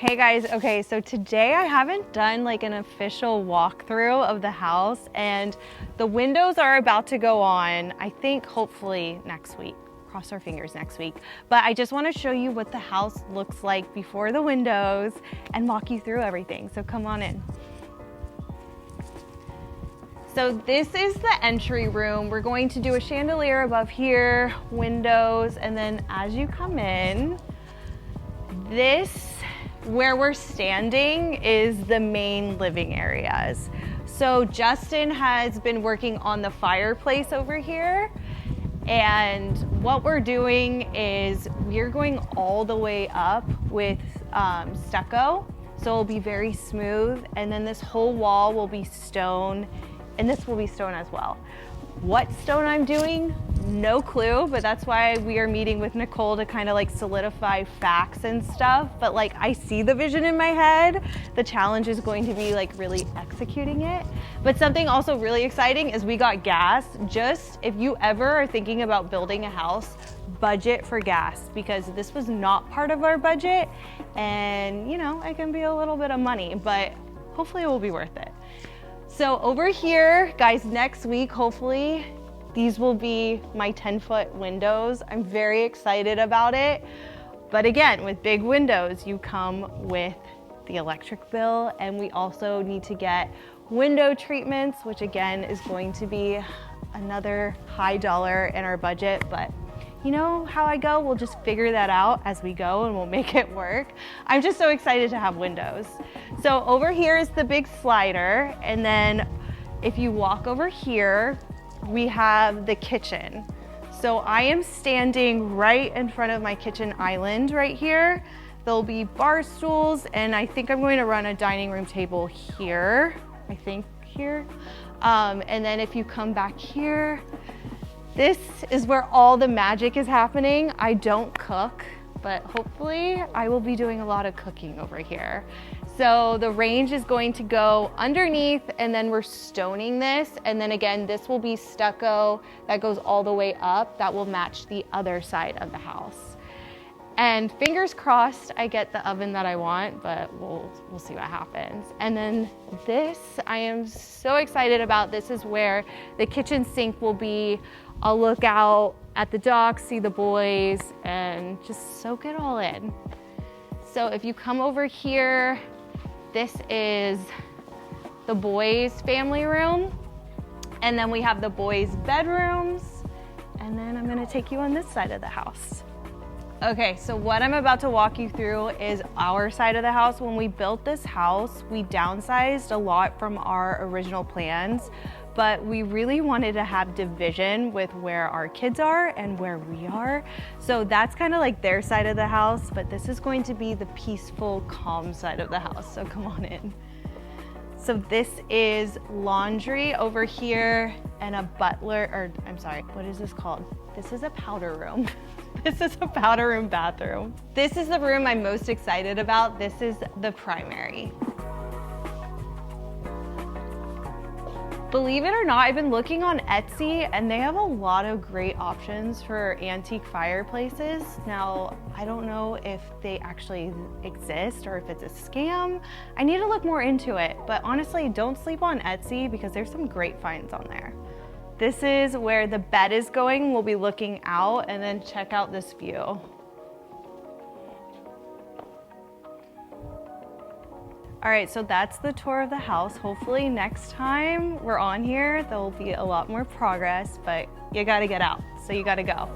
Hey guys, okay, so today I haven't done like an official walkthrough of the house, and the windows are about to go on, I think hopefully next week. Cross our fingers next week. But I just want to show you what the house looks like before the windows and walk you through everything. So come on in. So this is the entry room. We're going to do a chandelier above here, windows, and then as you come in, where we're standing is the main living areas. So Justin has been working on the fireplace over here. And what we're doing is we're going all the way up with stucco. So it'll be very smooth. And then this whole wall will be stone, and this will be stone as well. What stone I'm doing, no clue, but that's why we are meeting with Nicole to kind of like solidify facts and stuff. But like I see the vision in my head. The challenge is going to be like really executing it. But something also really exciting is we got gas. Just if you ever are thinking about building a house, budget for gas, because this was not part of our budget. And you know, it can be a little bit of money, but hopefully it will be worth it. So over here, guys, next week, hopefully, these will be my 10-foot windows. I'm very excited about it. But again, with big windows, you come with the electric bill, and we also need to get window treatments, which again is going to be another high dollar in our budget, but you know how I go, we'll just figure that out as we go and we'll make it work. I'm just so excited to have windows. So over here is the big slider, and then if you walk over here, we have the kitchen. So I am standing right in front of my kitchen island right here. There'll be bar stools, and I think I'm going to run a dining room table here, I think here. And then if you come back here, this is where all the magic is happening. I don't cook, but hopefully I will be doing a lot of cooking over here. So the range is going to go underneath, and then we're stoning this. And then again, this will be stucco that goes all the way up. That will match the other side of the house. And fingers crossed I get the oven that I want, but we'll see what happens. And then this, I am so excited about. This is where the kitchen sink will be. I'll look out at the dock, see the boys, and just soak it all in. So if you come over here, this is the boys' family room. And then we have the boys' bedrooms. And then I'm gonna take you on this side of the house. Okay, so what I'm about to walk you through is our side of the house. When we built this house, we downsized a lot from our original plans, but we really wanted to have division with where our kids are and where we are. So that's kind of like their side of the house, but this is going to be the peaceful, calm side of the house. So come on in. So this is laundry over here, and a butler, or I'm sorry, what is this called? This is a powder room. This is a powder room bathroom. This is the room I'm most excited about. This is the primary. Believe it or not, I've been looking on Etsy, and they have a lot of great options for antique fireplaces. Now, I don't know if they actually exist or if it's a scam. I need to look more into it, but honestly, don't sleep on Etsy because there's some great finds on there. This is where the bed is going. We'll be looking out, and then check out this view. All right, so that's the tour of the house. Hopefully next time we're on here, there'll be a lot more progress, but you gotta get out, so you gotta go.